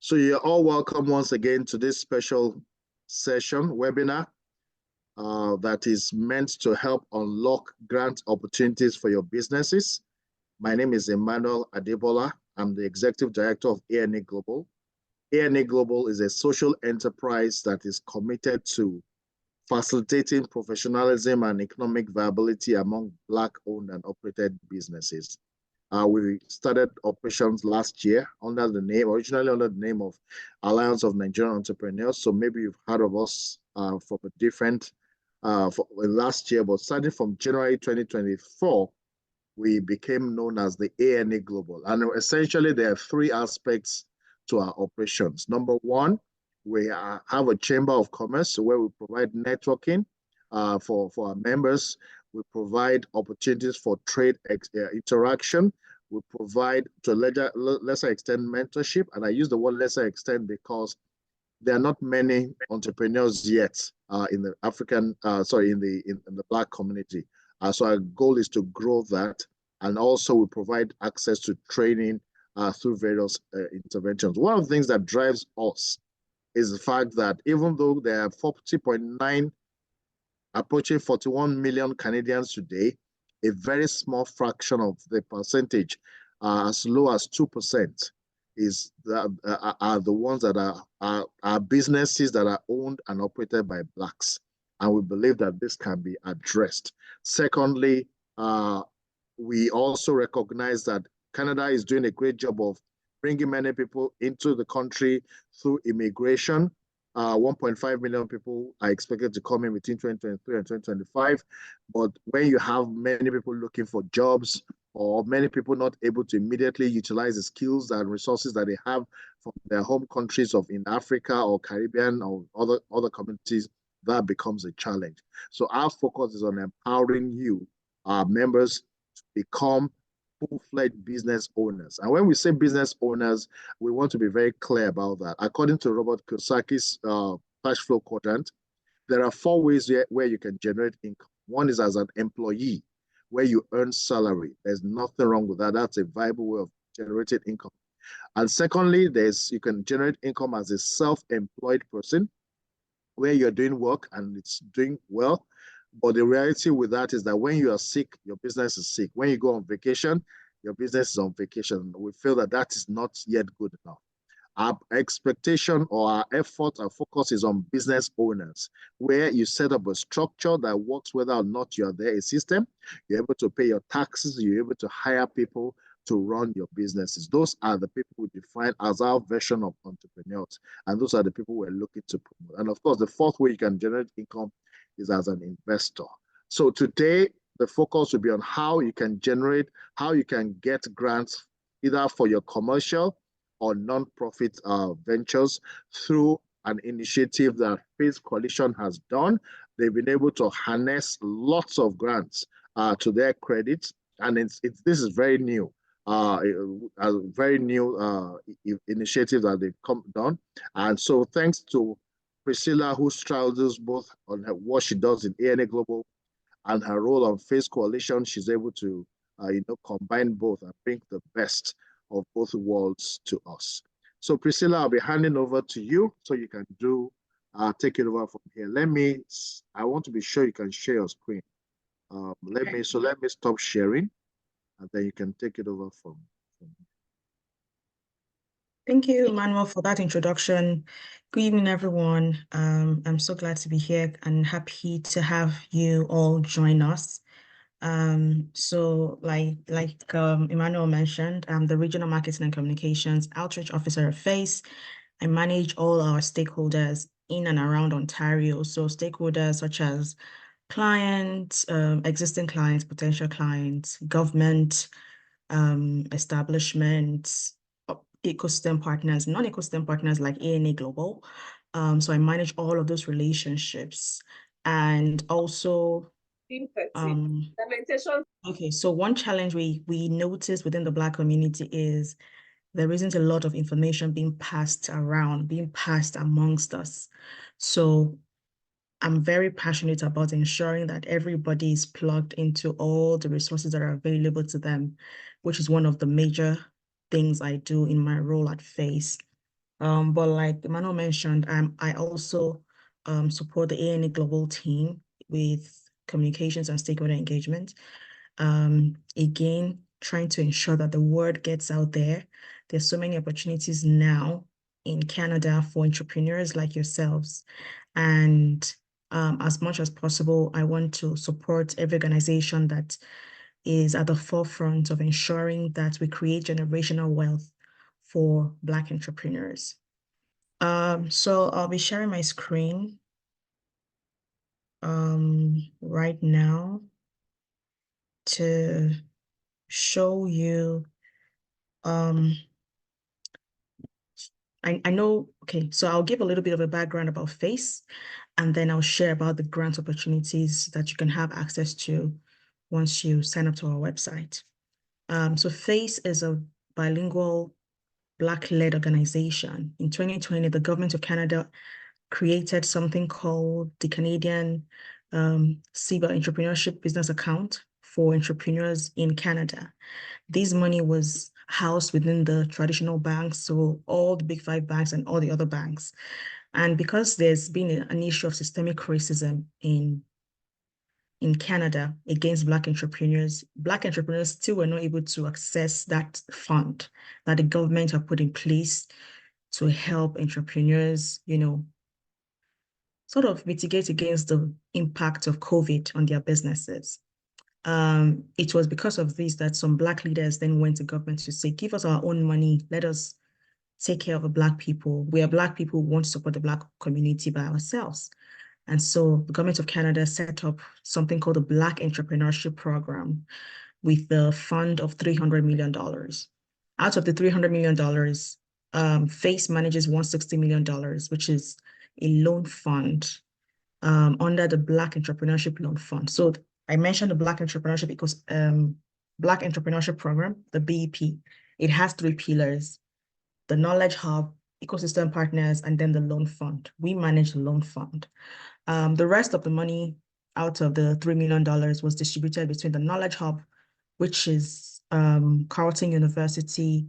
So you're all welcome once again to this special session webinar that is meant to help unlock grant opportunities for your businesses. My name is Emmanuel Adebola. I'm the Executive Director of ANA Global. ANA Global is a social enterprise that is committed to facilitating professionalism and economic viability among Black-owned and operated businesses. We started operations last year originally under the name of Alliance of Nigerian Entrepreneurs. So maybe you've heard of us from a different, last year, but starting from January 2024, we became known as the ANA Global. And essentially, there are three aspects to our operations. Number one, we have a chamber of commerce where we provide networking for our members. We provide opportunities for trade interaction. We provide, to a lesser extent, mentorship. And I use the word lesser extent because there are not many entrepreneurs yet in the in the Black community. So our goal is to grow that. And also we provide access to training through various interventions. One of the things that drives us is the fact that even though there are 40.9 approaching 41 million Canadians today, a very small fraction of the percentage, as low as 2%, are the ones that are businesses that are owned and operated by Blacks. And we believe that this can be addressed. Secondly, we also recognize that Canada is doing a great job of bringing many people into the country through immigration. 1.5 million people are expected to come in between 2023 and 2025. But when you have many people looking for jobs or many people not able to immediately utilize the skills and resources that they have from their home countries in Africa or Caribbean or other communities, that becomes a challenge. So our focus is on empowering you, our members, to become full-fledged business owners. And when we say business owners, we want to be very clear about that. According to Robert Kiyosaki's cash flow quadrant, there are 4 ways where you can generate income. One is as an employee, where you earn salary. There's nothing wrong with that. That's a viable way of generating income. And secondly, you can generate income as a self-employed person, where you're doing work and it's doing well. But the reality with that is that when you are sick, your business is sick. When you go on vacation, your business is on vacation. We feel that that is not yet good enough. Our expectation or our effort, our focus is on business owners, where you set up a structure that works whether or not you're there, a system. You're able to pay your taxes. You're able to hire people to run your businesses. Those are the people we define as our version of entrepreneurs. And those are the people we're looking to promote. And of course, the fourth way you can generate income is as an investor. So today, the focus will be on how you can get grants either for your commercial or non-profit ventures through an initiative that Face Coalition has done. They've been able to harness lots of grants to their credit, and this is very new. A very new initiative that they've done. And so thanks to Priscilla, who straddles both on what she does in ANA Global and her role on Face Coalition, she's able to combine both and bring the best of both worlds to us. So Priscilla, I'll be handing over to you so you can take it over from here. I want to be sure you can share your screen. Let me stop sharing, and then you can take it over from here. Thank you, Emmanuel, for that introduction. Good evening, everyone. I'm so glad to be here and happy to have you all join us. So like Emmanuel mentioned, I'm the Regional Marketing and Communications Outreach Officer at FACE. I manage all our stakeholders in and around Ontario. So stakeholders such as clients, existing clients, potential clients, government, establishments, ecosystem partners, non-ecosystem partners like ANA Global. So I manage all of those relationships. And also, okay, so one challenge we notice within the Black community is there isn't a lot of information being passed around, being passed amongst us. So I'm very passionate about ensuring that everybody is plugged into all the resources that are available to them, which is one of the major things I do in my role at FACE. But like Emmanuel mentioned, I also support the ANA Global team with communications and stakeholder engagement. Again, trying to ensure that the word gets out there. There's so many opportunities now in Canada for entrepreneurs like yourselves. And as much as possible, I want to support every organization that is at the forefront of ensuring that we create generational wealth for Black entrepreneurs. So I'll be sharing my screen right now to show you. I know, okay, so I'll give a little bit of a background about FACE, and then I'll share about the grant opportunities that you can have access to once you sign up to our website. So FACE is a bilingual Black-led organization. In 2020, the government of Canada created something called the Canadian CBA Entrepreneurship Business Account for entrepreneurs in Canada. This money was housed within the traditional banks, so all the big five banks and all the other banks. And because there's been an issue of systemic racism in Canada against Black entrepreneurs still were not able to access that fund that the government have put in place to help entrepreneurs, sort of mitigate against the impact of COVID on their businesses. It was because of this that some Black leaders then went to government to say, give us our own money, let us take care of the Black people. We are Black people who want to support the Black community by ourselves. And so the government of Canada set up something called the Black Entrepreneurship Program with the fund of $300 million. Out of the $300 million, FACE manages $160 million, which is a loan fund under the Black Entrepreneurship Loan Fund. So I mentioned the Black Entrepreneurship because Black Entrepreneurship Program, the BEP, it has three pillars: the Knowledge Hub, ecosystem partners, and then the loan fund. We manage the loan fund. The rest of the money out of the $3 million was distributed between the Knowledge Hub, which is Carleton University.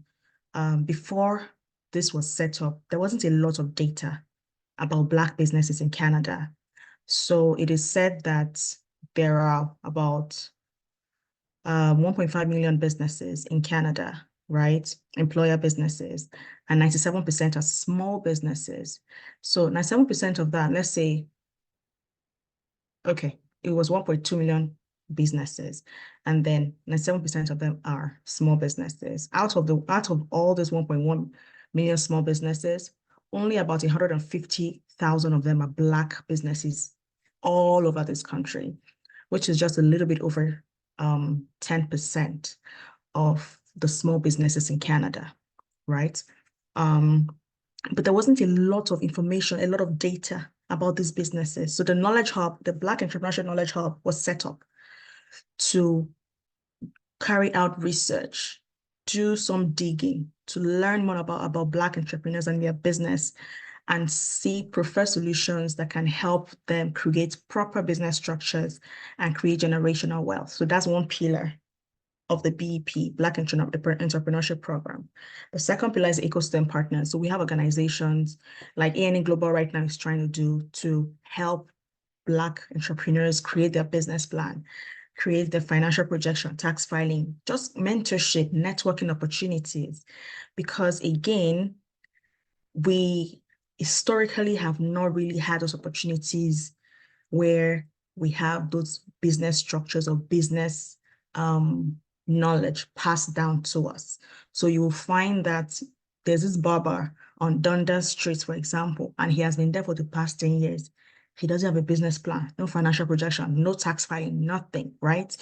Before this was set up, there wasn't a lot of data about Black businesses in Canada. So it is said that there are about 1.5 million businesses in Canada, right? Employer businesses, and 97% are small businesses. So 97% of that, let's say, okay, it was 1.2 million businesses, and then 97% of them are small businesses. Out of all those 1.1 million small businesses, only about 150,000 of them are Black businesses all over this country, which is just a little bit over 10% of the small businesses in Canada, right? But there wasn't a lot of information, a lot of data about these businesses. So the Knowledge Hub, the Black Entrepreneurship Knowledge Hub, was set up to carry out research, do some digging, to learn more about Black entrepreneurs and their business, and prefer solutions that can help them create proper business structures and create generational wealth. So that's one pillar of the BEP, Black Entrepreneurship Program. The second pillar is ecosystem partners. So we have organizations like ANA Global right now is trying to do to help Black entrepreneurs create their business plan, create their financial projection, tax filing, just mentorship, networking opportunities. Because again, we historically have not really had those opportunities where we have those business structures or business knowledge passed down to us. So you will find that there's this barber on Dundas Street, for example, and he has been there for the past 10 years. He doesn't have a business plan, no financial projection, no tax filing, nothing, right?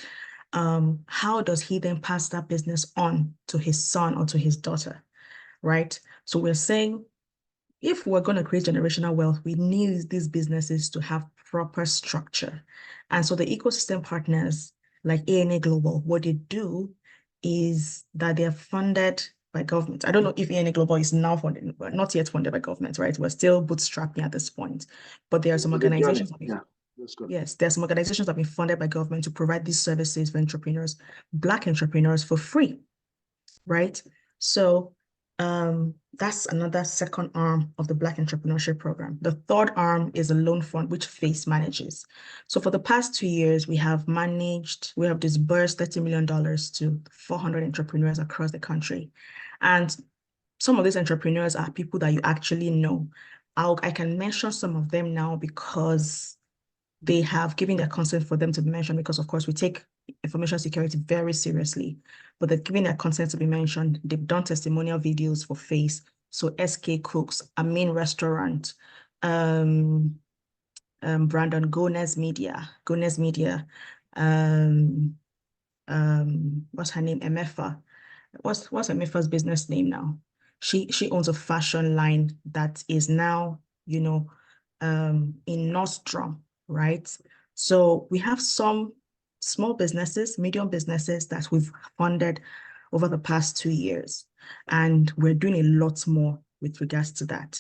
How does he then pass that business on to his son or to his daughter, right? So we're saying if we're going to create generational wealth, we need these businesses to have proper structure. And so the ecosystem partners like ANA Global, what they do is that they are funded by government. I don't know if ANA Global is now funded, but not yet funded by government, right? We're still bootstrapping at this point. But there are some organizations yes, there are some organizations that have been funded by government to provide these services for entrepreneurs, Black entrepreneurs for free, right? So That's another second arm of the Black Entrepreneurship Program. The third arm is a loan fund, which FACE manages. So for the past 2 years, we have disbursed $30 million to 400 entrepreneurs across the country. And some of these entrepreneurs are people that you actually know. I can mention some of them now because they have given their consent for them to be mentioned, because of course we take information security very seriously, but they've given their consent to be mentioned. They've done testimonial videos for FACE. So SK Cooks, a main restaurant, Brandon Gomez Media, what's her name? Emefa. What's Emefa's business name now? She owns a fashion line that is now, in Nordstrom, right? So we have some small businesses, medium businesses that we've funded over the past 2 years, and we're doing a lot more with regards to that.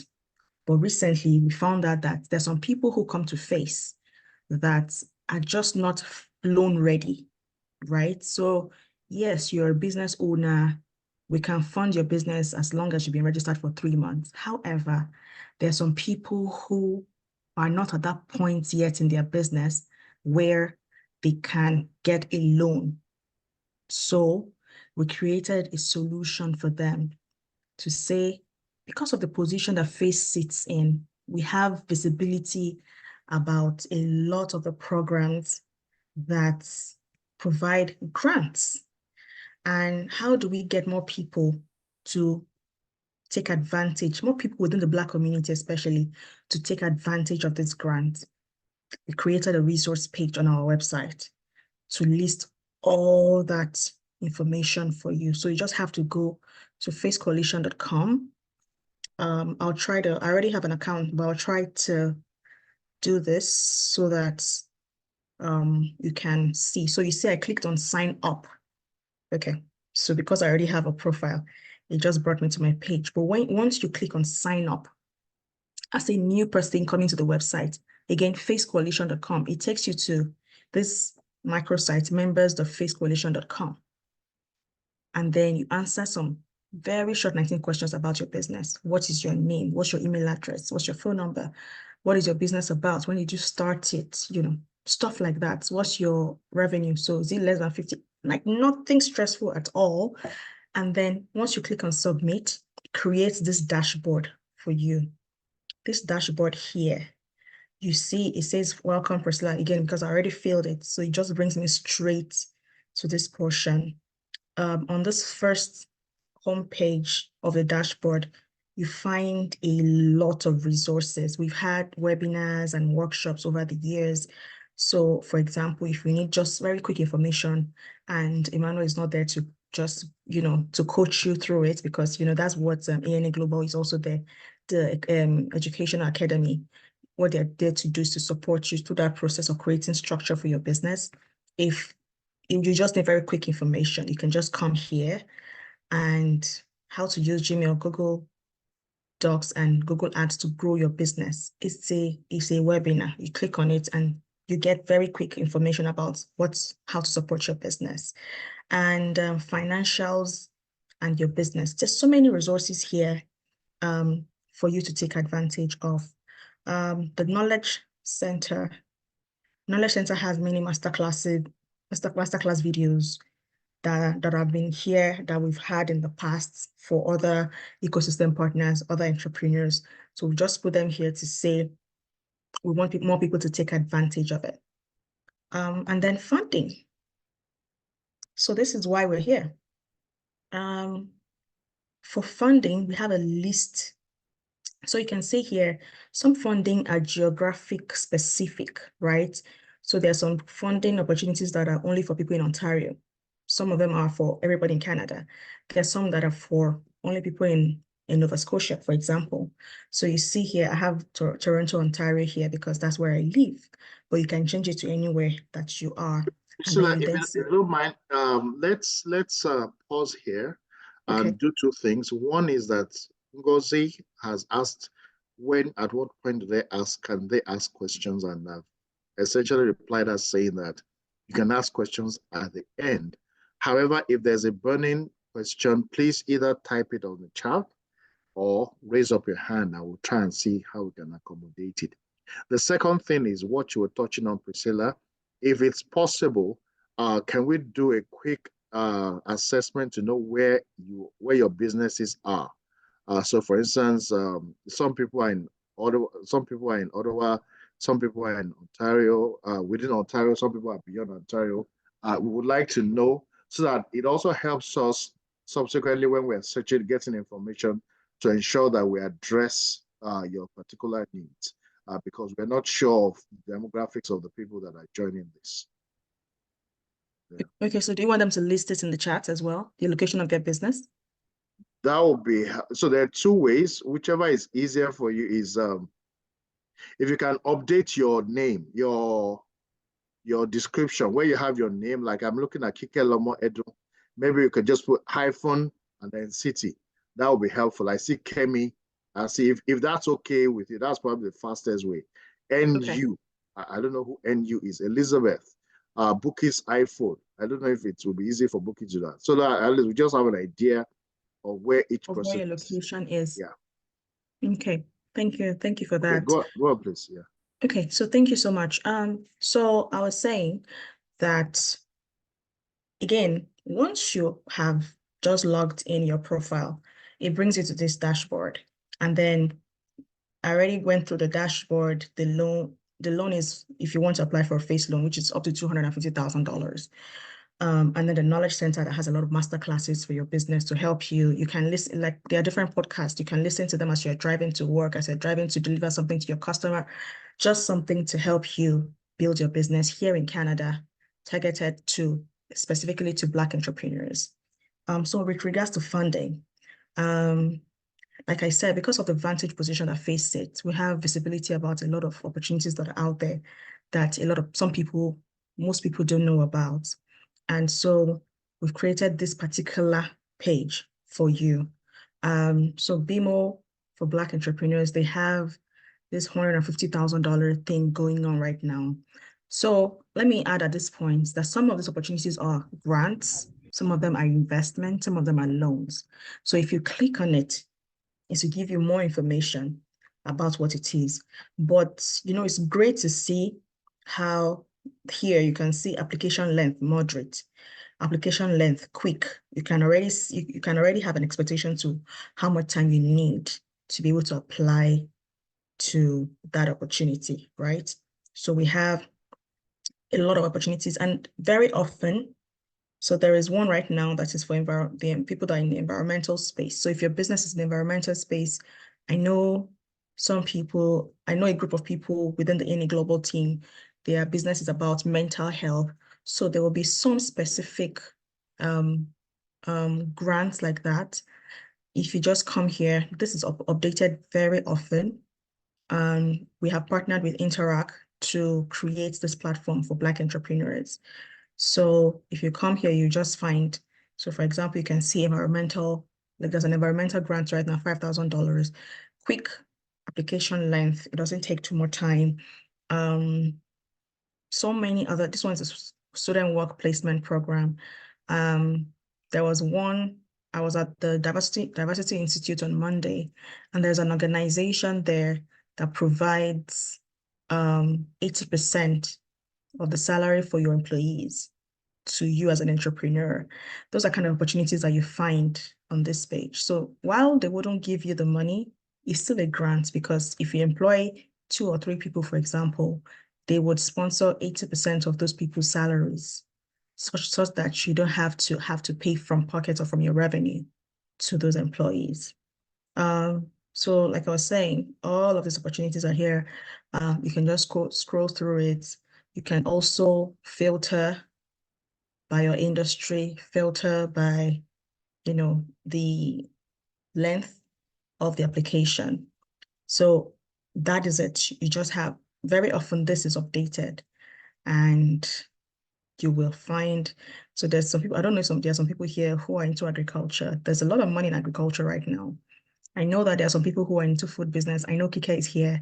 But recently, we found out that there's some people who come to FACE that are just not loan ready, right? So yes, you're a business owner. We can fund your business as long as you've been registered for 3 months. However, there are some people who are not at that point yet in their business where they can get a loan. So we created a solution for them to say, because of the position that FACE sits in, we have visibility about a lot of the programs that provide grants. And how do we get more people to take advantage, more people within the Black community especially, to take advantage of this grant? We created a resource page on our website to list all that information for you. So you just have to go to facecoalition.com. I already have an account, but I'll try to do this so that you can see. So you see, I clicked on sign up. Okay, so because I already have a profile, it just brought me to my page. But once you click on sign up, as a new person coming to the website, again, facecoalition.com, it takes you to this microsite, members.facecoalition.com. And then you answer some very short 19 questions about your business. What is your name? What's your email address? What's your phone number? What is your business about? When did you start it? Stuff like that. What's your revenue? So is it less than 50? Like nothing stressful at all. And then once you click on submit, it creates this dashboard for you. This dashboard here, you see it says welcome Priscilla again, because I already filled it. So it just brings me straight to this portion. On this first homepage of the dashboard, you find a lot of resources. We've had webinars and workshops over the years. So for example, if we need just very quick information and Emmanuel is not there to just, to coach you through it, because, that's what ANA Global is also there, the Educational Academy. What they're there to do is to support you through that process of creating structure for your business. If you just need very quick information, you can just come here, and how to use Gmail, Google Docs, and Google Ads to grow your business. It's a webinar. You click on it and you get very quick information about how to support your business and financials and your business. There's so many resources here for you to take advantage of. The Knowledge Center has many masterclass videos that have been here, that we've had in the past for other ecosystem partners, other entrepreneurs. So we just put them here to say we want more people to take advantage of it. And then funding. So this is why we're here. For funding, we have a list. So you can see here, some funding are geographic specific, right? So there are some funding opportunities that are only for people in Ontario. Some of them are for everybody in Canada. There are some that are for only people in Nova Scotia, for example. So you see here, I have Toronto, Ontario here because that's where I live, but you can change it to anywhere that you are. So if you don't mind, let's pause here and do two things. One is that Ngozi has asked at what point do they ask, can they ask questions, and essentially replied as saying that you can ask questions at the end. However, if there's a burning question, please either type it on the chat or raise up your hand. I will try and see how we can accommodate it. The second thing is what you were touching on, Priscilla. If it's possible, can we do a quick assessment to know where your businesses are? So, for instance, some people are in Ottawa, some people are in Ottawa, some people are in Ontario. Within Ontario, some people are beyond Ontario. We would like to know so that it also helps us subsequently when we're searching, getting information to ensure that we address your particular needs because we're not sure of the demographics of the people that are joining this. Yeah. Okay, so do you want them to list it in the chat as well, the location of their business? That will be, so there are two ways, whichever is easier for you is if you can update your name, your description, where you have your name, like I'm looking at Kike Lomo Edo, maybe you could just put hyphen and then city. That would be helpful. I see Kemi. I see if that's okay with you, that's probably the fastest way. NU, okay. I don't know who NU is. Elizabeth, Bookie's iPhone. I don't know if it will be easy for Bookie to do that. So that at least we just have an idea of where each person where your location is. Yeah. Okay. Thank you. Thank you for that. Go on, please. Yeah. Okay. So thank you so much. So I was saying that again, once you have just logged in your profile, it brings you to this dashboard. And then I already went through the dashboard. The loan is if you want to apply for a phase loan, which is up to $250,000. And then the Knowledge Center that has a lot of master classes for your business to help you. You can listen, like there are different podcasts. You can listen to them as you're driving to work, as you're driving to deliver something to your customer, just something to help you build your business here in Canada, targeted specifically to Black entrepreneurs. So with regards to funding, like I said, because of the vantage position that Face it, we have visibility about a lot of opportunities that are out there that most people don't know about. And so we've created this particular page for you. So BMO for Black entrepreneurs, they have this $150,000 thing going on right now. So let me add at this point that some of these opportunities are grants, some of them are investment, some of them are loans. So if you click on it, it's to give you more information about what it is. But, it's great to see how here you can see application length, moderate, application length, quick. You can already have an expectation to how much time you need to be able to apply to that opportunity, right? So we have a lot of opportunities and very often, so there is one right now that is for the people that are in the environmental space. So if your business is in the environmental space, I know a group of people within the Any Global team, their business is about mental health. So there will be some specific grants like that. If you just come here, this is updated very often. We have partnered with Interact to create this platform for Black entrepreneurs. So if you come here, you just find, so for example, you can see environmental, like there's an environmental grant right now, $5,000, quick application length. It doesn't take too much time. So many other, this one's a student work placement program. There was one, I was at the Diversity Institute on Monday, and there's an organization there that provides 80% of the salary for your employees to you as an entrepreneur. Those are kind of opportunities that you find on this page. So while they wouldn't give you the money, it's still a grant because if you employ 2 or 3 people, for example, they would sponsor 80% of those people's salaries, such that you don't have to pay from pocket or from your revenue to those employees. So like I was saying, all of these opportunities are here. You can just scroll through it. You can also filter by your industry, filter by, the length of the application. So that is it. You just have, very often this is updated and you will find, so there's some people, I don't know, there's some people here who are into agriculture. There's a lot of money in agriculture right now. I know that there are some people who are into food business. I know Kike is here.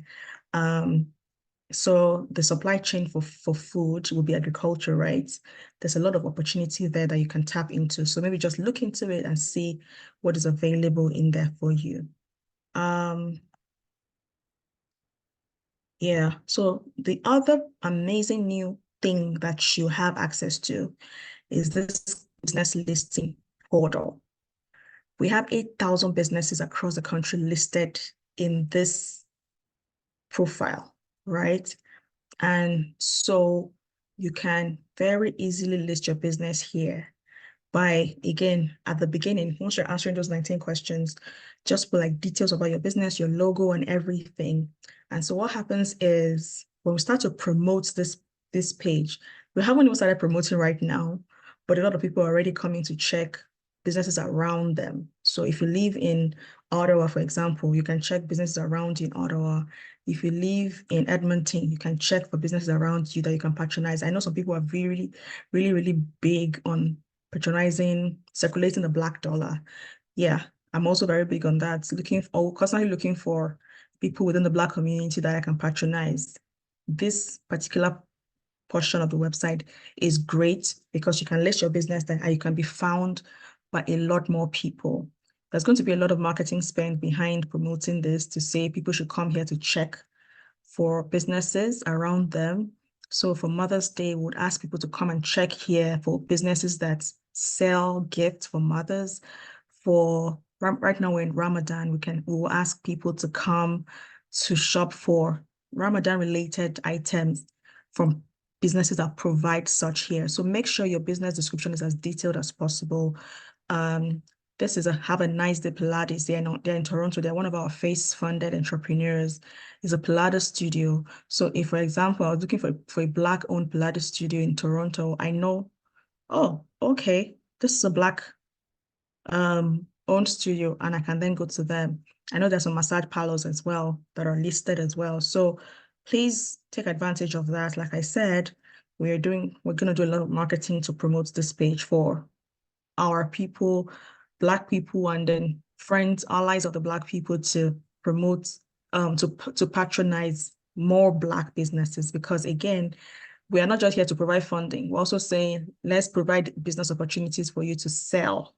So the supply chain for food will be agriculture, right? There's a lot of opportunity there that you can tap into. So maybe just look into it and see what is available in there for you. Yeah, so the other amazing new thing that you have access to is this business listing portal. We have 8,000 businesses across the country listed in this profile, right? And so you can very easily list your business here by, again, at the beginning, once you're answering those 19 questions, just put like details about your business, your logo and everything. And so what happens is when we start to promote this page, we haven't even started promoting right now, but a lot of people are already coming to check businesses around them. So if you live in Ottawa, for example, you can check businesses around you in Ottawa. If you live in Edmonton, you can check for businesses around you that you can patronize. I know some people are really, really, really big on patronizing, circulating the black dollar. Yeah, I'm also very big on that. Constantly looking for people within the black community that I can patronize. This particular portion of the website is great because you can list your business there and you can be found by a lot more people. There's going to be a lot of marketing spend behind promoting this to say people should come here to check for businesses around them. So for Mother's Day, we would ask people to come and check here for businesses that sell gifts for mothers. For right now, we're in Ramadan, we will ask people to come to shop for Ramadan related items from businesses that provide such here. So make sure your business description is as detailed as possible. This is have a nice day Pilates. They're in Toronto. They're one of our face-funded entrepreneurs. It's a Pilates studio. So if, for example, I was looking for a Black-owned Pilates studio in Toronto, I know, oh, okay, this is a Black owned studio, and I can then go to them. I know there's some massage parlors as well that are listed as well. So please take advantage of that. Like I said, we're going to do a lot of marketing to promote this page for our people, Black people, and then friends, allies of the Black people to promote, to patronize more Black businesses. Because again, we are not just here to provide funding. We're also saying, let's provide business opportunities for you to sell,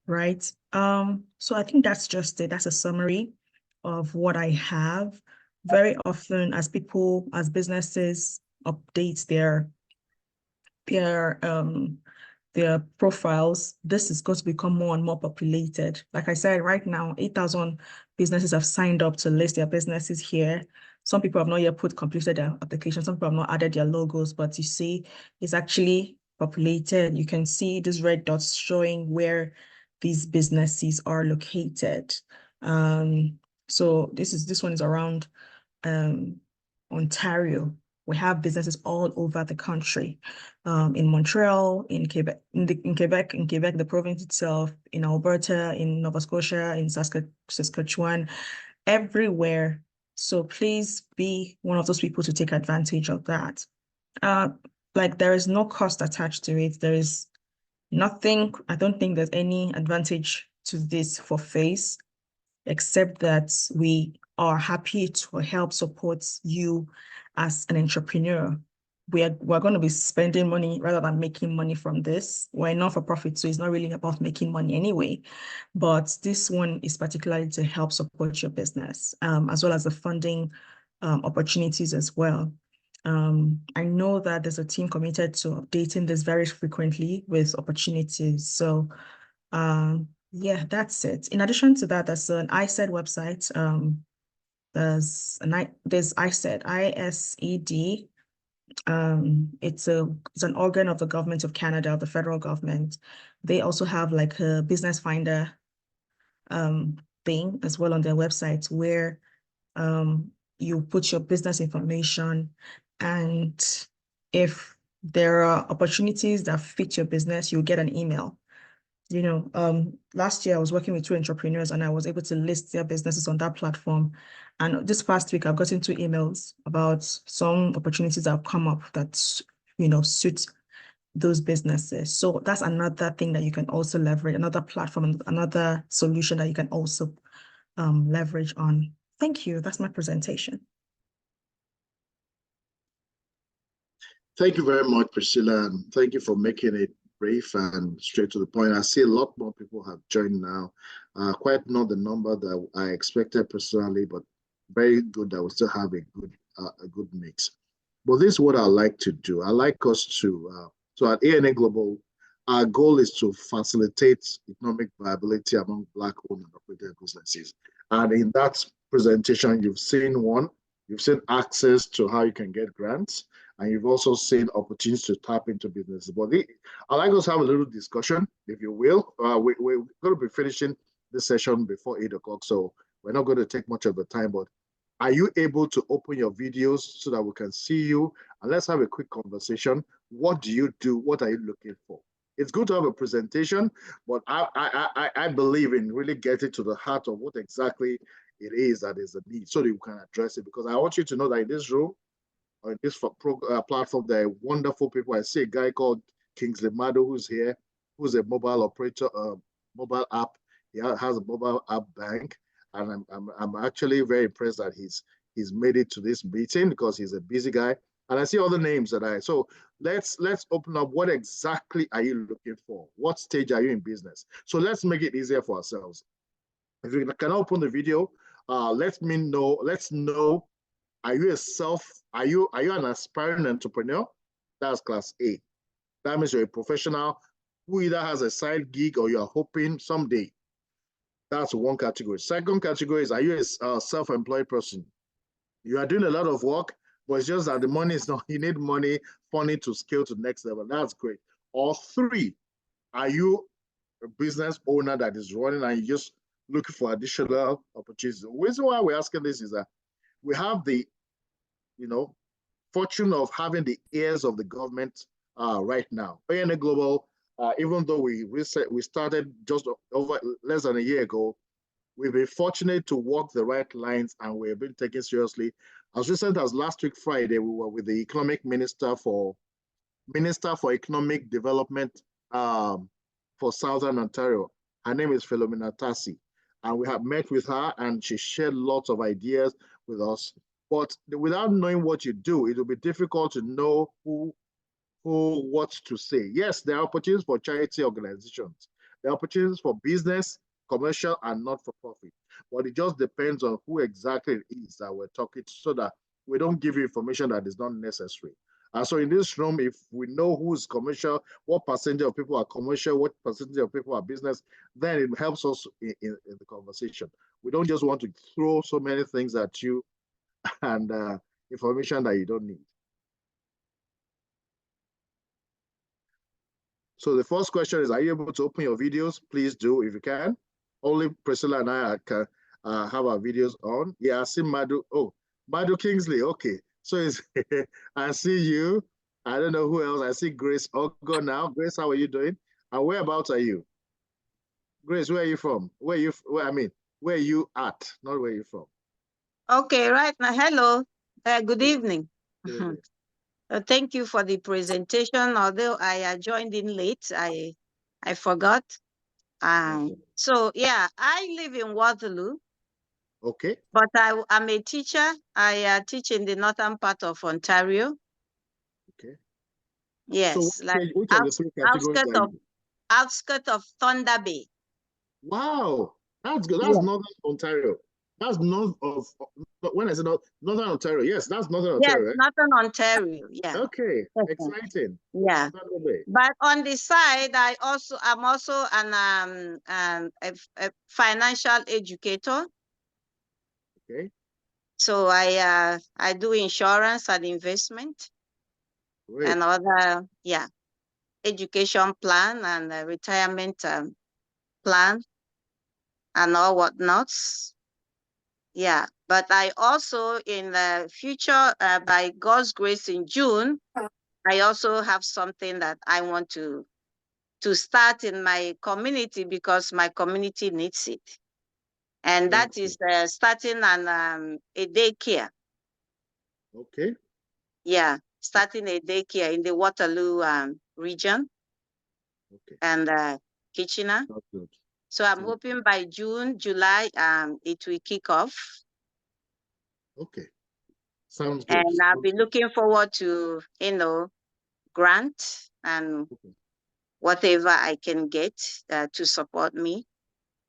right? So I think that's just it. That's a summary of what I have. Very often as businesses update their their profiles, this is going to become more and more populated. Like I said, right now, 8,000 businesses have signed up to list their businesses here. Some people have not yet completed their application. Some people have not added their logos, but you see, it's actually populated. You can see these red dots showing where these businesses are located. So this one is around Ontario. We have businesses all over the country, in Montreal, in Quebec, the province itself, in Alberta, in Nova Scotia, in Saskatchewan, everywhere. So please be one of those people to take advantage of that. Like there is no cost attached to it. There is nothing. I don't think there's any advantage to this for Face, except that we are happy to help support you as an entrepreneur. We're going to be spending money rather than making money from this. We're not for profit, so it's not really about making money anyway. But this one is particularly to help support your business, as well as the funding opportunities as well. I know that there's a team committed to updating this very frequently with opportunities. So yeah, that's it. In addition to that, there's an ISED website. There's ISED, ISED. It's an organ of the government of Canada, the federal government. They also have like a business finder thing as well on their website where you put your business information, and if there are opportunities that fit your business, you'll get an email. Last year I was working with two entrepreneurs and I was able to list their businesses on that platform. And this past week, I've gotten two emails about some opportunities that have come up that, suit those businesses. So that's another thing that you can also leverage, another platform, another solution that you can also leverage on. Thank you. That's my presentation. Thank you very much, Priscilla, and thank you for making it brief and straight to the point. I see a lot more people have joined now. Quite not the number that I expected personally, but very good that we still have a good mix. But this is what I like to do. I like us to so at ANA Global, our goal is to facilitate economic viability among Black-owned and operated businesses. And in that presentation, you've seen one. You've seen access to how you can get grants, and you've also seen opportunities to tap into businesses. But I'd like us to have a little discussion, if you will. We're going to be finishing this session before 8 o'clock, so we're not going to take much of the time, but are you able to open your videos so that we can see you? And let's have a quick conversation. What do you do? What are you looking for? It's good to have a presentation, but I believe in really getting to the heart of what exactly it is that is the need so that you can address it. Because I want you to know that in this room, or in this platform, there are wonderful people. I see a guy called Kingsley Mado who's here, who's a mobile operator, mobile app. He has a mobile app bank. And I'm actually very impressed that he's made it to this meeting because he's a busy guy. And I see other names so let's open up. What exactly are you looking for? What stage are you in business? So let's make it easier for ourselves. If you can open the video, let's know, are you an aspiring entrepreneur? That's class A. That means you're a professional who either has a side gig or you're hoping someday. That's one category. Second category is, are you a self-employed person? You are doing a lot of work, but it's just that the money is not, you need money, funding to scale to the next level. That's great. Or three, are you a business owner that is running and you just looking for additional opportunities? The reason why we're asking this is that we have the, fortune of having the ears of the government right now. ANA Global, even though we started just over less than a year ago, we've been fortunate to walk the right lines and we've been taken seriously. As recent as last week, Friday, we were with the economic minister for Economic Development for Southern Ontario. Her name is Philomena Tassi. And we have met with her and she shared lots of ideas with us. But without knowing what you do, it will be difficult to know what to say. Yes, there are opportunities for charity organizations. There are opportunities for business, commercial, and not-for-profit. But it just depends on who exactly it is that we're talking to so that we don't give you information that is not necessary. And so in this room, if we know who's commercial, what percentage of people are commercial, what percentage of people are business, then it helps us in the conversation. We don't just want to throw so many things at you and information that you don't need. So the first question is, are you able to open your videos? Please do if you can. Only Priscilla and I can have our videos on. Yeah, I see Madu. Oh, Madu Kingsley. Okay. So I see you. I don't know who else. I see Grace Ogo now. Grace, how are you doing? And whereabouts are you? Grace, where are you from? Where are you at? Not where you're from. Okay, right now. Hello. Good evening. Good evening. Thank you for the presentation. Although I joined in late, I forgot. Okay. So yeah, I live in Waterloo. Okay. But I'm a teacher. I teach in the northern part of Ontario. Okay. Yes, so like which of the three categories are you? Outskirts of Thunder Bay. Wow, that's good. That's Northern Ontario. That's north of, when I said Northern Ontario, yes, that's Northern Ontario, Yes, right? Northern Ontario, yeah. Okay, exciting. Yeah. But on the side, I'm also a financial educator. Okay. So I do insurance and investment. Great. And other, education plan and retirement plan and all whatnots. Yeah, but I also in the future, by God's grace, in June, I also have something that I want to start in my community because my community needs it. And that is starting a daycare. Okay. Yeah, starting a daycare in the Waterloo region. Okay. And Kitchener. That's good. So I'm hoping by June, July, it will kick off. Okay. Sounds good. And I'll be looking forward to, grant and whatever I can get to support me.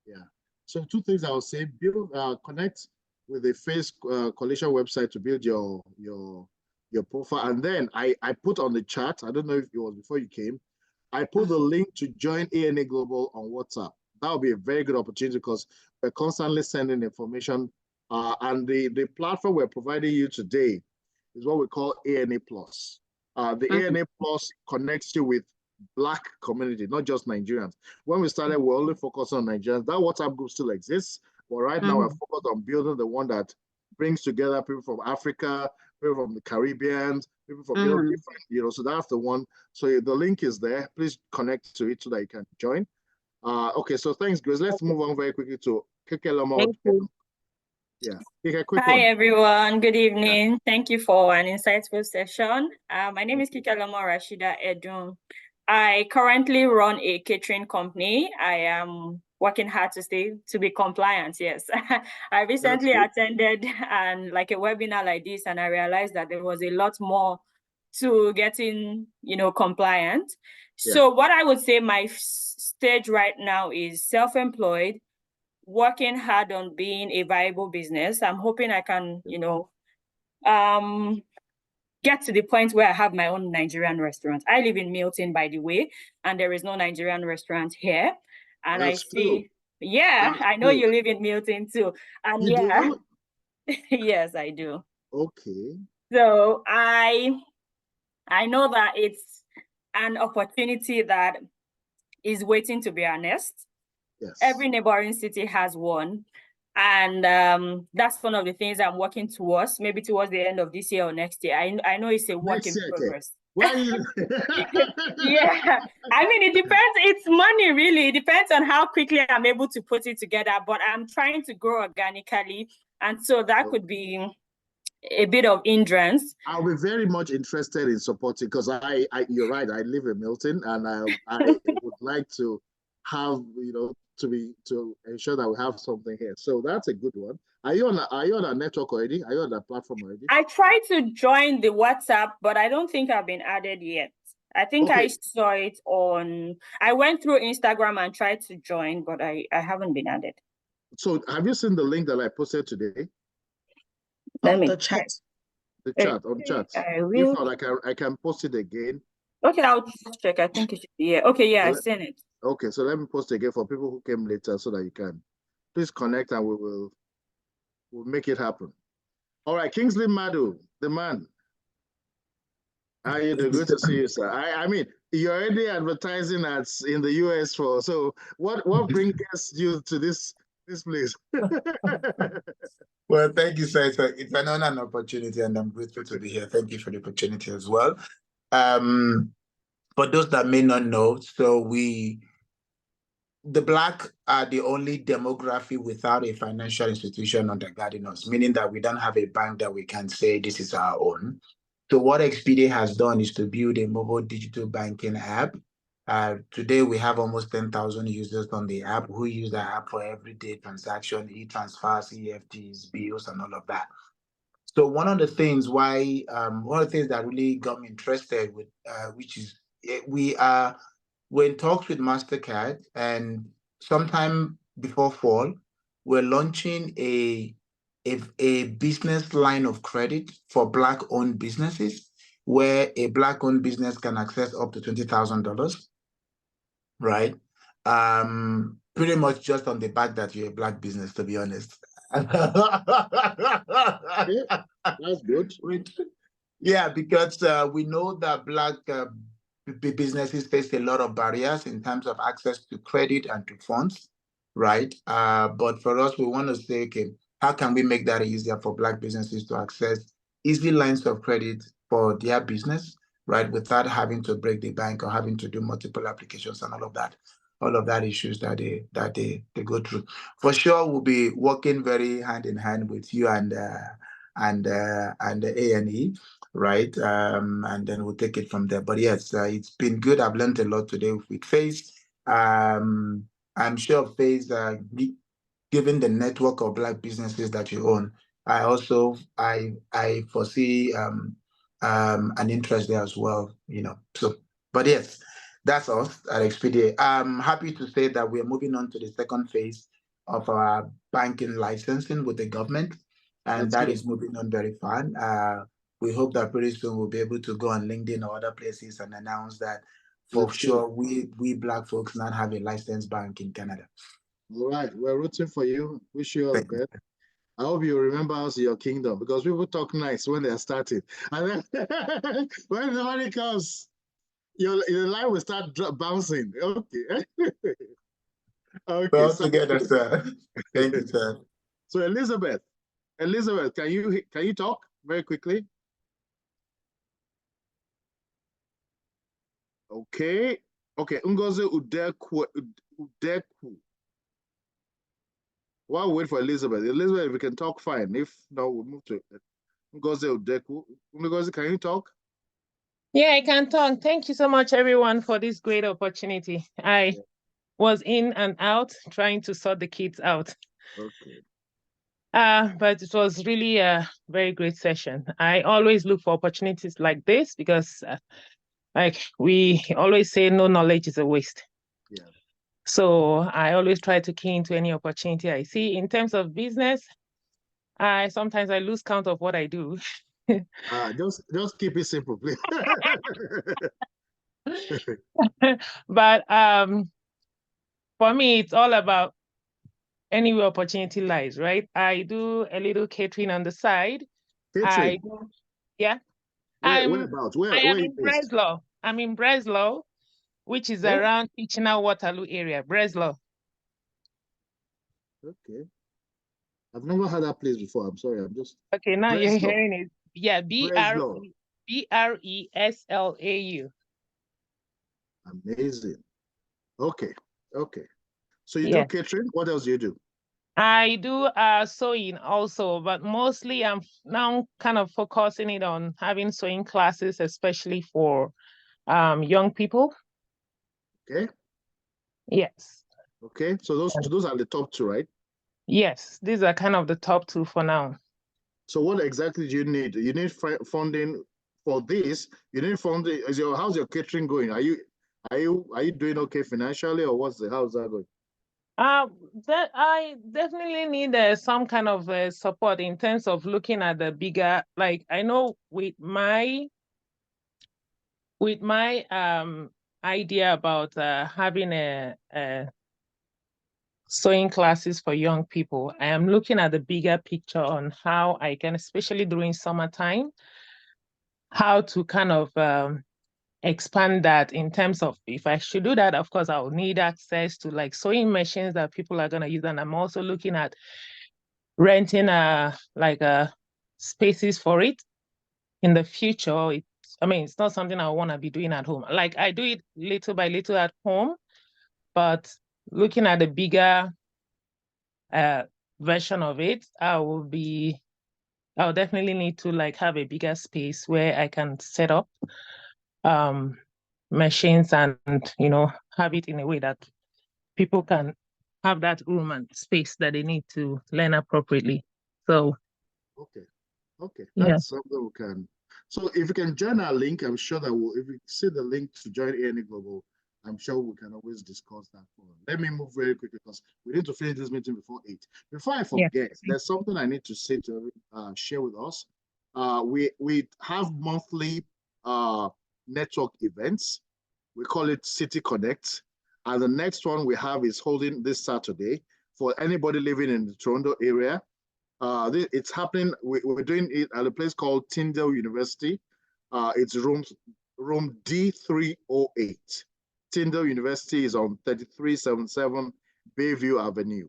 Yeah. So two things I would say: build, connect with the Face Coalition website to build your profile, and then I put on the chat. I don't know if it was before you came. I put the link to join ANA Global on WhatsApp. That would be a very good opportunity because we're constantly sending information, and the platform we're providing you today is what we call ANA Plus. The ANA Plus connects you with Black community, not just Nigerians. When we started, we only focused on Nigerians. That WhatsApp group still exists, but right now we're focused on building the one that brings together people from Africa, people from the Caribbean, people from different, so that's the one. So the link is there. Please connect to it so that you can join. Okay, so thanks, Grace. Let's move on very quickly to Kekeloma. Thank you. Yeah, a quick Hi, one. everyone. Good evening. Thank you for an insightful session. My name is Kekeloma Rashida Edun. I currently run a catering company. I am working hard to be compliant. Yes, I recently attended a webinar like this, and I realized that there was a lot more to getting, compliant. So what I would say my stage right now is self-employed, working hard on being a viable business. I'm hoping I can, get to the point where I have my own Nigerian restaurant. I live in Milton, by the way, and there is no Nigerian restaurant here. And That's I see, cool. I know you live in Milton too. And you do? Yes, I do. Okay. So I know that it's an opportunity that is waiting to be harnessed. Yes. Every neighboring city has one. And that's one of the things I'm working towards, maybe towards the end of this year or next year. I know it's a work in progress. Why you... Yeah, I mean, it depends. It's money, really. It depends on how quickly I'm able to put it together, but I'm trying to grow organically. And so that could be a bit of hindrance. I'll be very much interested in supporting because you're right. I live in Milton, and I would like to have to ensure that we have something here. So that's a good one. Are you on a network already? Are you on that platform already? I tried to join the WhatsApp, but I don't think I've been added yet. I think I saw it I went through Instagram and tried to join, but I haven't been added. So have you seen the link that I posted today? Let me check. The chat, on chat. If not, I can post it again. Okay, I'll just check. I think it should be here. Okay, yeah, I've seen it. Okay, so let me post it again for people who came later so that you can. Please connect and we'll make it happen. All right, Kingsley Madu, the man. How are you doing? Good to see you, sir. I mean, you're already advertising ads in the US so what brings you to this place? Well, thank you, sir. It's an honor and opportunity, and I'm grateful to be here. Thank you for the opportunity as well. For those that may not know, so the Black are the only demography without a financial institution undergirding us, meaning that we don't have a bank that we can say this is our own. So what Expedia has done is to build a mobile digital banking app. Today, we have almost 10,000 users on the app who use the app for everyday transaction, e-transfers, EFTs, bills, and all of that. So one of the things that really got me interested with, which is we're in talks with MasterCard, and sometime before fall, we're launching a business line of credit for Black-owned businesses, where a Black-owned business can access up to $20,000, right? Pretty much just on the back that you're a Black business, to be honest. That's good. Yeah, because we know that Black businesses face a lot of barriers in terms of access to credit and to funds, right? But for us, we want to say, okay, how can we make that easier for Black businesses to access easy lines of credit for their business, right? Without having to break the bank or having to do multiple applications and all of that issues that they go through. For sure, we'll be working very hand in hand with you and the A&E, right? And then we'll take it from there. But yes, it's been good. I've learned a lot today with Face. I'm sure Face, given the network of Black businesses that you own, I foresee an interest there as well, So, but yes, that's us at Expedia. I'm happy to say that we're moving on to the second phase of our banking licensing with the government, and that is moving on very fine. We hope that pretty soon we'll be able to go on LinkedIn or other places and announce that for sure we Black folks now have a licensed bank in Canada. All right, we're rooting for you. Wish you all the best. I hope you remember us in your kingdom, because people talk nice when they're starting. And then when the money comes, your line will start bouncing. Okay. Okay. Well, together, sir. Thank you, sir. So Elizabeth, can you talk very quickly? Okay. Ngozi Udeku. While we wait for Elizabeth, if we can talk, fine. If not, we'll move to Ngozi Udeku. Ngozi, can you talk? Yeah, I can talk. Thank you so much, everyone, for this great opportunity. I was in and out trying to sort the kids out. Okay. But it was really a very great session. I always look for opportunities like this because, like we always say, no knowledge is a waste. Yeah. So I always try to key into any opportunity I see. In terms of business, sometimes I lose count of what I do. Just keep it simple, please. But for me, it's all about anywhere opportunity lies, right? I do a little catering on the side. Catering? Yeah. Whereabouts? Where I am you in based? Breslau. I'm in Breslau, which is around Kitchener-Waterloo area, Breslau. Okay. I've never had that place before. I'm sorry. I'm just... Okay, now Breslau. you're hearing it. Yeah, Breslau. Amazing. Okay. So you do catering? What else do you do? I do sewing also, but mostly I'm now kind of focusing it on having sewing classes, especially for young people. Okay. Yes. Okay. So those are the top two, right? Yes, these are kind of the top two for now. So what exactly do you need? You need funding for this. You need funding. How's your catering going? Are you doing okay financially, or how's that going? That I definitely need some kind of support in terms of looking at the bigger, like I know with my idea about having a sewing classes for young people, I am looking at the bigger picture on how I can, especially during summertime, how to kind of expand that in terms of, if I should do that, of course, I'll need access to like sewing machines that people are going to use. And I'm also looking at renting spaces for it in the future. It's not something I want to be doing at home. Like I do it little by little at home, but looking at the bigger version of it, I'll definitely need to like have a bigger space where I can set up machines and have it in a way that people can have that room and space that they need to learn appropriately. So okay, that's something we can. So if you can join our link, I'm sure that if you see the link to join A&E Global, I'm sure we can always discuss that further. Let me move very quickly because we need to finish this meeting before 8. Before I forget, there's something I need to say to share with us. We have monthly network events. We call it City Connect. And the next one we have is holding this Saturday for anybody living in the Toronto area. It's happening. We're doing it at a place called Tyndale University. It's room D308. Tyndale University is on 3377 Bayview Avenue.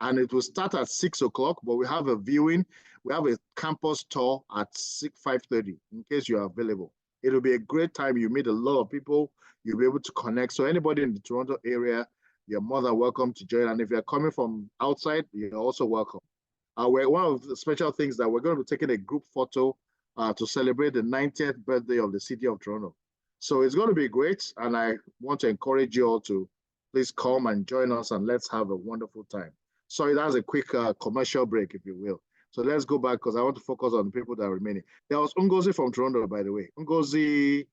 And it will start at 6 o'clock, but we have a viewing. We have a campus tour at 5:30 in case you are available. It'll be a great time. You meet a lot of people. You'll be able to connect. So anybody in the Toronto area, you're more than welcome to join. And if you're coming from outside, you're also welcome. One of the special things that we're going to be taking a group photo to celebrate the 90th birthday of the city of Toronto. So it's going to be great. And I want to encourage you all to please come and join us and let's have a wonderful time. Sorry, that's a quick commercial break, if you will. So let's go back because I want to focus on the people that are remaining. There was Ngozi from Toronto, by the way. Ngozi,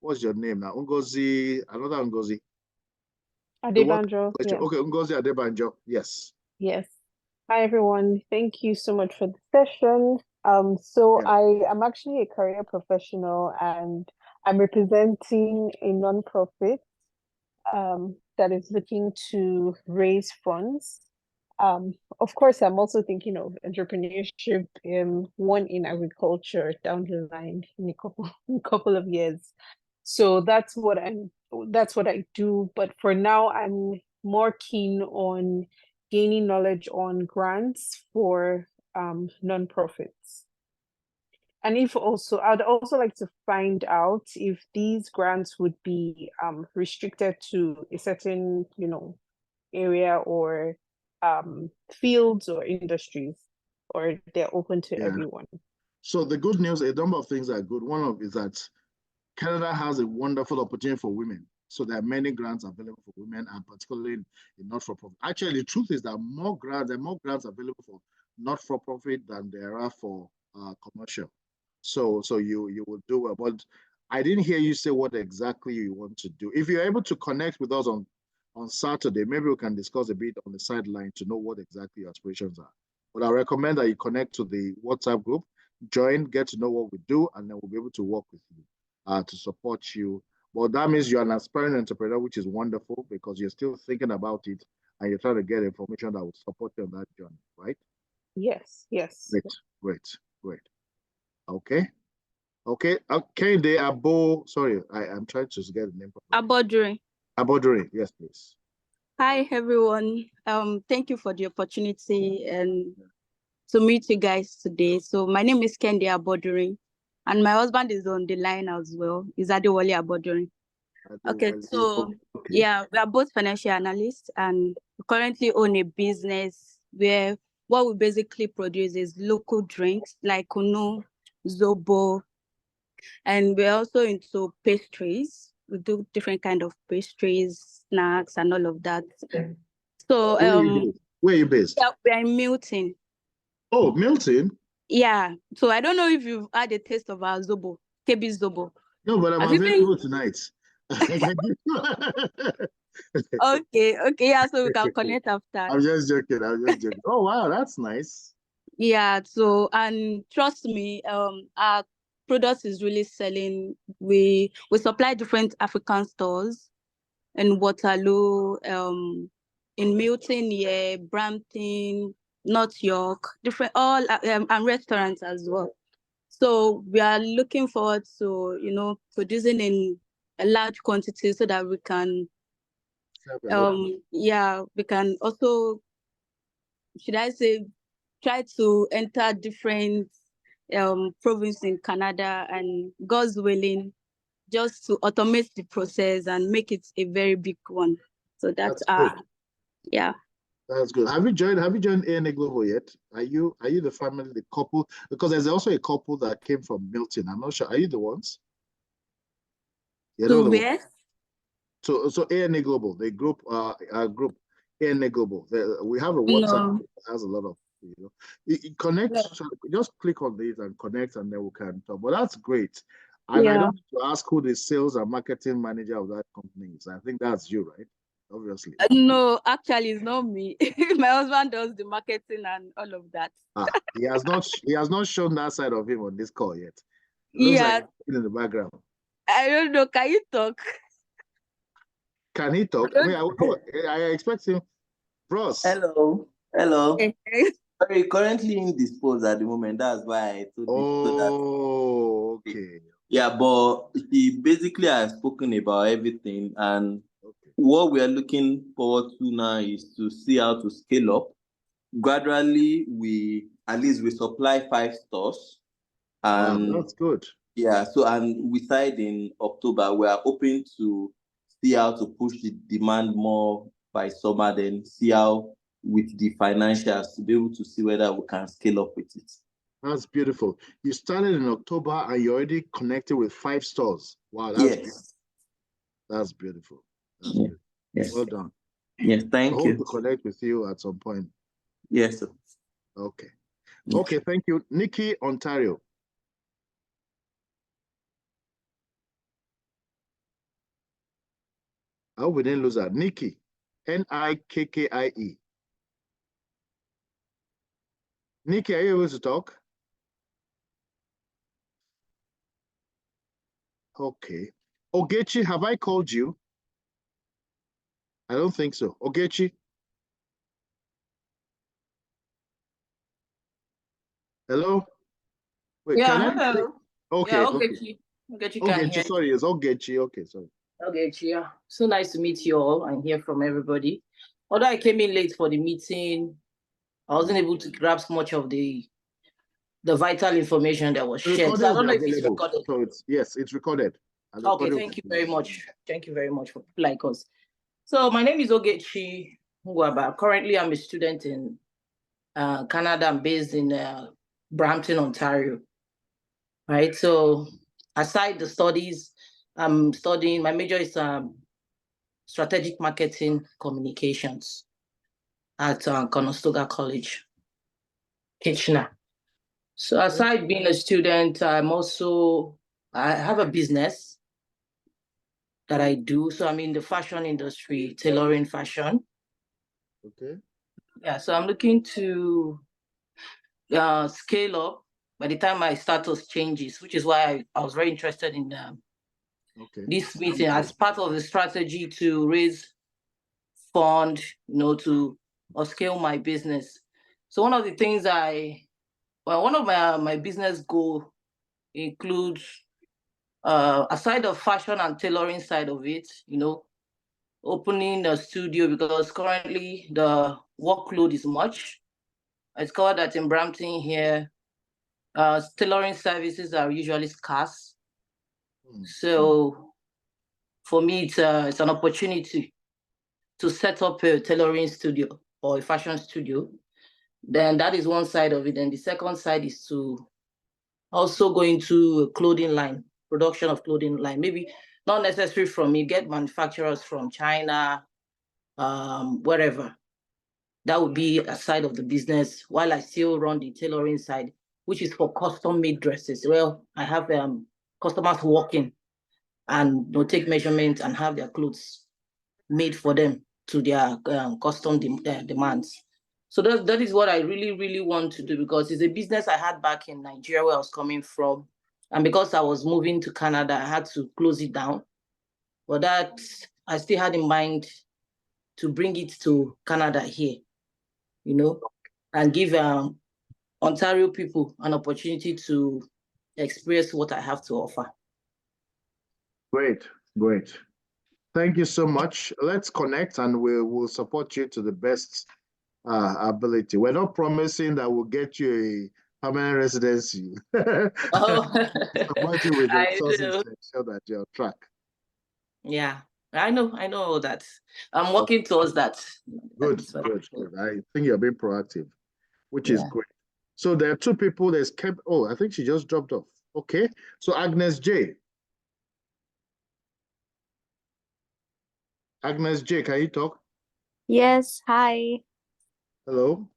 what's your name now? Ngozi, another Ngozi. Adebanjo, yeah. Okay, Ngozi Adebanjo, yes. Yes. Hi, everyone. Thank you so much for the session. I am actually a career professional and I'm representing a nonprofit that is looking to raise funds. Of course, I'm also thinking of entrepreneurship, one in agriculture down the line in a couple of years. So that's what I do. But for now, I'm more keen on gaining knowledge on grants for nonprofits. And I'd also like to find out if these grants would be restricted to a certain, area or fields or industries, or they're open to everyone. So the good news, a number of things are good. One of is that Canada has a wonderful opportunity for women. So there are many grants available for women, and particularly in not-for-profit. Actually, the truth is that there are more grants available for not-for-profit than there are for commercial. So you will do well. But I didn't hear you say what exactly you want to do. If you're able to connect with us on Saturday, maybe we can discuss a bit on the sideline to know what exactly your aspirations are. But I recommend that you connect to the WhatsApp group, join, get to know what we do, and then we'll be able to work with you to support you. Well, that means you're an aspiring entrepreneur, which is wonderful because you're still thinking about it and you're trying to get information that will support you on that journey, right? Yes. Great. Okay. Kehinde Abo, sorry, I'm trying to get the name properly. Abodure, yes, please. Hi, everyone. Thank you for the opportunity and to meet you guys today. So my name is Kehinde Abodure, and my husband is on the line as well. Is Adewale Abodure. Okay, so yeah, we are both financial analysts, and we currently own a business where what we basically produce is local drinks like Kunu, Zobo, and we're also into pastries. We do different kind of pastries, snacks, and all of that. So where are you based? Yeah, we're in Milton. Oh, Milton? Yeah. So I don't know if you've had a taste of our Zobo, KB Zobo. No, but I'm available tonight. Okay, yeah, so we can connect after. I'm just joking. Oh wow, that's nice. Yeah, so and trust me, our product is really selling. We supply different African stores in Waterloo, in Milton, yeah, Brampton, North York, different and restaurants as well. So we are looking forward to producing in a large quantity so that we can we can also, should I say, try to enter different provinces in Canada, and God's willing, just to automate the process and make it a very big one. So that's yeah. That's good. Have you joined ANA Global yet? Are you the family, the couple? Because there's also a couple that came from Milton. I'm not sure. Are you the ones? So where? So ANA Global, the group ANA Global. We have a WhatsApp group that has a lot of connect. So just click on this and connect, and then we can talk. But that's great. And I don't have to ask who the sales and marketing manager of that company is. I think that's you, right? Obviously. No, actually, it's not me. My husband does the marketing and all of that. He has not shown that side of him on this call yet. It looks like he's in the background. I don't know. Can you talk? Can he talk? I expect him. Bros. Hello. Sorry, currently indisposed at the moment. That's why I told you. Oh, okay. Yeah, but he basically has spoken about everything, and what we are looking forward to now is to see how to scale up. Gradually, we supply 5 stores. And wow, that's good. Yeah, so and we started in October. We are hoping to see how to push the demand more by summer, then see how with the financials to be able to see whether we can scale up with it. That's beautiful. You started in October and you're already connected with 5 stores. Wow, that's beautiful. That's beautiful. That's beautiful. Yes. Well done. Yes, thank you. I hope to connect with you at some point. Yes, sir. Okay. Okay, thank you. Nikki, Ontario. Oh, we didn't lose that. Nikki, Nikkie. Nikki, are you able to talk? Okay. Ogechi, have I called you? I don't think so. Ogechi? Hello? Wait, Yeah, can I? hello. Okay, Yeah, okay. Ogechi can Ogechi, hear sorry, it's Ogechi. Okay, sorry. you. Ogechi, yeah. So nice to meet you all and hear from everybody. Although I came in late for the meeting, I wasn't able to grasp much of the vital information that was The shared. So recording I will don't be know if it's available. recorded. So yes, it's recorded. And the Okay, recording will thank be you very available. much. Thank you very much for people like us. So my name is Ogechi Ngwaba. Currently, I'm a student in Canada. I'm based in Brampton, Ontario. Right. So aside the studies, I'm studying. My major is strategic marketing communications at Conestoga College, Kitchener. So aside being a student, I have a business that I do. So I'm in the fashion industry, tailoring fashion. Okay. Yeah, so I'm looking to scale up by the time my status changes, which is why I was very interested in this meeting as part of the strategy to raise fund, to scale my business. So one of the things one of my business goal includes, aside of fashion and tailoring side of it, opening a studio, because currently the workload is much. I discovered that in Brampton here, tailoring services are usually scarce. So for me, it's an opportunity to set up a tailoring studio or a fashion studio. Then that is one side of it. And the second side is to also go into a clothing line, production of clothing line. Maybe not necessary from me, get manufacturers from China, wherever. That would be a side of the business while I still run the tailoring side, which is for custom made dresses. Well, I have customers walking and take measurements and have their clothes made for them to their custom demands. So that is what I really, really want to do, because it's a business I had back in Nigeria where I was coming from. And because I was moving to Canada, I had to close it down. But that I still had in mind to bring it to Canada here, and give Ontario people an opportunity to experience what I have to offer. Great, great. Thank you so much. Let's connect and we'll support you to the best ability. We're not promising that we'll get you a permanent residency. Oh, support you with the I resources know. to ensure that you're on track. Yeah, I know that. I'm working towards that. Good. I think you're being proactive, which is great. So there are two people that's kept. Oh, I think she just dropped off. Okay. So Agnes J. Agnes J, can you talk? Yes, hi. Hello.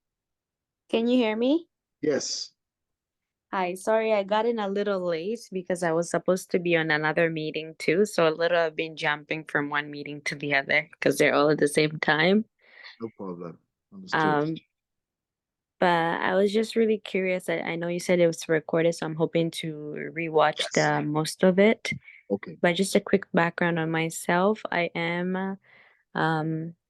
Can you hear me? Yes. Hi, sorry, I got in a little late because I was supposed to be on another meeting too. So I've been jumping from one meeting to the other because they're all at the same time. No problem. Understood. But I was just really curious. I know you said it was recorded, so I'm hoping to rewatch the most of it. Okay. But just a quick background on myself. I am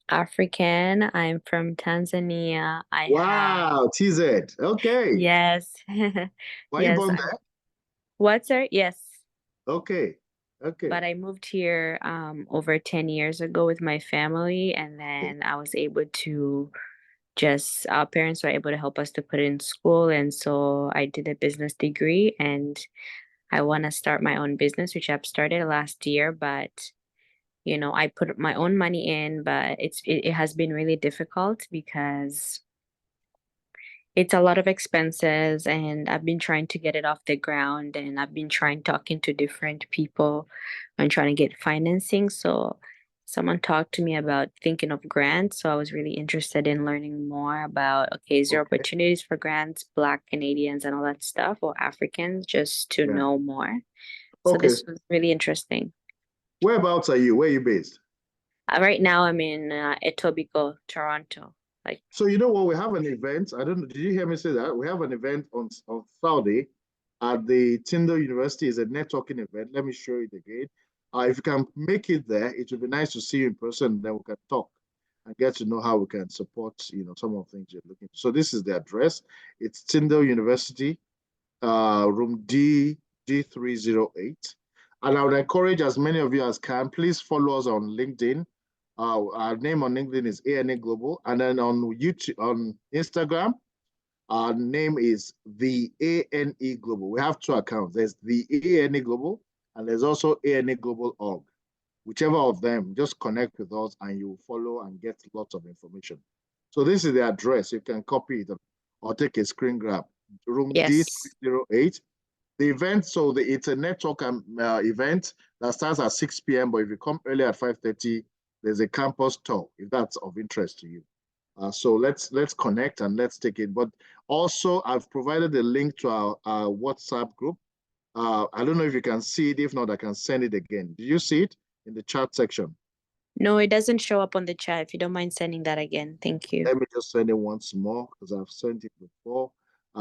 African. I'm from Tanzania. Wow, TZ. Okay. Yes. Were you born there? What, sir? Yes. Okay. Okay. But I moved here over 10 years ago with my family, and then I was able to our parents were able to help us to put in school, and so I did a business degree, and I want to start my own business, which I've started last year, but I put my own money in, but it has been really difficult because it's a lot of expenses, and I've been trying to get it off the ground, and I've been talking to different people and trying to get financing. So someone talked to me about thinking of grants. So I was really interested in learning more about, okay, is there opportunities for grants, Black Canadians and all that stuff, or Africans, just to know more. So this was really interesting. Whereabouts are you? Where are you based? Right now I'm in Etobicoke, Toronto. So you know what? We have an event. I don't know. Did you hear me say that? We have an event on Saturday at the Tyndall University. It's a networking event. Let me show you the gate. If you can make it there, it would be nice to see you in person. Then we can talk and get to know how we can support, some of the things you're looking for. So this is the address. It's Tyndall University, room D308. And I would encourage as many of you as can, please follow us on LinkedIn. Our name on LinkedIn is ANA Global. And then on YouTube, on Instagram, our name is the ANE Global. We have two accounts. There's the ANA Global, and there's also ANA Global org. Whichever of them, just connect with us and you follow and get lots of information. So this is the address. You can copy it or take a screen grab. Room D308. The event, it's a network event that starts at 6 p.m. But if you come early at 5:30, there's a campus tour, if that's of interest to you. So let's connect and let's take it. But also, I've provided a link to our WhatsApp group. I don't know if you can see it. If not, I can send it again. Did you see it in the chat section? No, it doesn't show up on the chat. If you don't mind sending that again, thank you. Let me just send it once more because I've sent it before.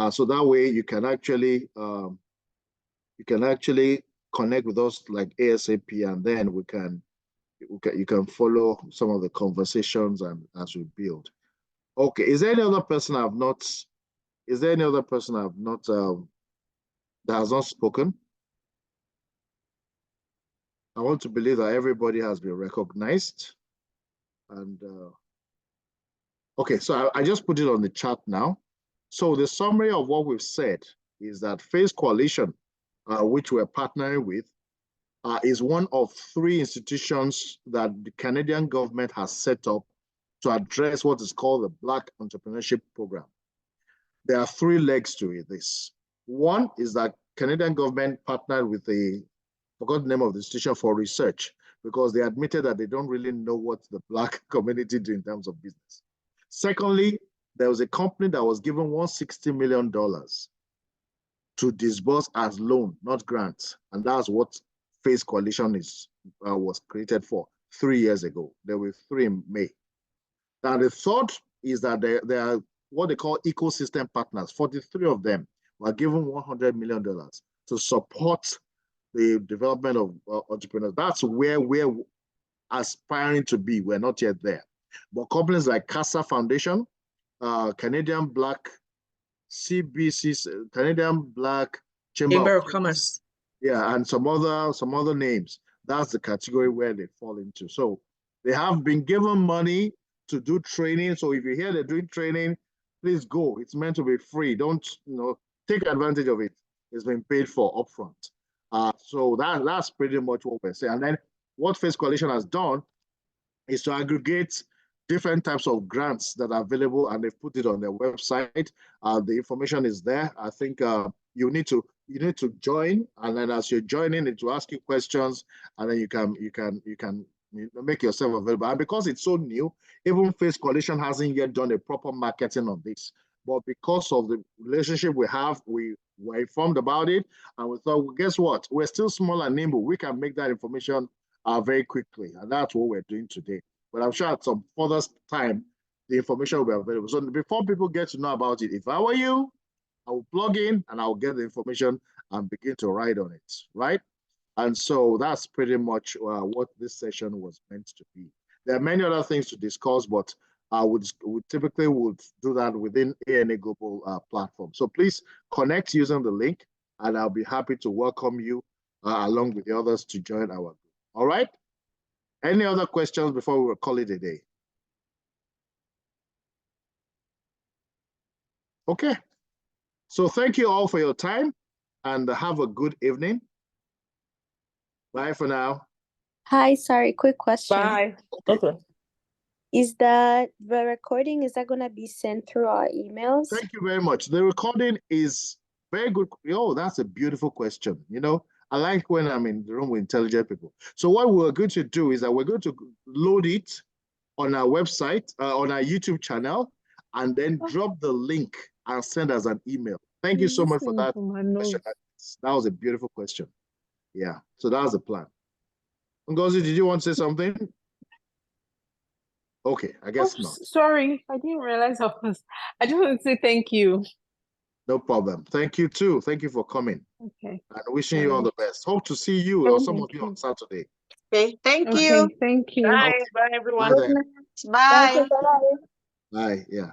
So that way you can actually connect with us like ASAP, and then you can follow some of the conversations and as we build. Okay, is there any other person that has not spoken? I want to believe that everybody has been recognized. And okay, so I just put it on the chat now. So the summary of what we've said is that Phase Coalition, which we're partnering with, is one of 3 institutions that the Canadian government has set up to address what is called the Black Entrepreneurship Program. There are 3 legs to it. One is that Canadian government partnered with I forgot the name of the institution for research, because they admitted that they don't really know what the Black community do in terms of business. Secondly, there was a company that was given $160 million to disburse as loan, not grants. And that's what Phase Coalition was created for 3 years ago. There were 3 in May. Now, the third is that there are what they call ecosystem partners. 43 of them were given $100 million to support the development of entrepreneurs. That's where we're aspiring to be. We're not yet there. But companies like CASA Foundation, Canadian Black CBC, Canadian Black Chamber of Commerce. Yeah, and some other names. That's the category where they fall into. So they have been given money to do training. So if you hear they're doing training, please go. It's meant to be free. Don't take advantage of it. It's been paid for upfront. So that's pretty much what we're saying. And then what Phase Coalition has done is to aggregate different types of grants that are available, and they've put it on their website. The information is there. I think you need to join, and then as you're joining, it will ask you questions, and then you can make yourself available. And because it's so new, even Phase Coalition hasn't yet done a proper marketing on this. But because of the relationship we have, we were informed about it, and we thought, well, guess what? We're still small and nimble. We can make that information very quickly, and that's what we're doing today. But I'm sure at some further time, the information will be available. So before people get to know about it, if I were you, I will plug in and I'll get the information and begin to write on it, right? And so that's pretty much what this session was meant to be. There are many other things to discuss, but we typically would do that within ANA Global platform. So please connect using the link, and I'll be happy to welcome you along with the others to join our group. All right? Any other questions before we call it a day? Okay. So thank you all for your time, and have a good evening. Bye for now. Hi, sorry, quick question. Bye. Okay. Is that the recording, is that going to be sent through our emails? Thank you very much. The recording is very good. Oh, that's a beautiful question. I like when I'm in the room with intelligent people. So what we're going to do is that we're going to load it on our website, on our YouTube channel, and then drop the link and send us an email. Thank you so much for that question. That was a beautiful question. Yeah, so that was the plan. Ngozi, did you want to say something? Okay, I guess not. Sorry, I didn't realize I was. I just want to say thank you. No problem. Thank you too. Thank you for coming. Okay. And wishing you all the best. Hope to see you or some of you on Saturday. Okay, thank Okay, you. thank you. Bye, bye everyone. Bye then. Bye. Bye. Yeah.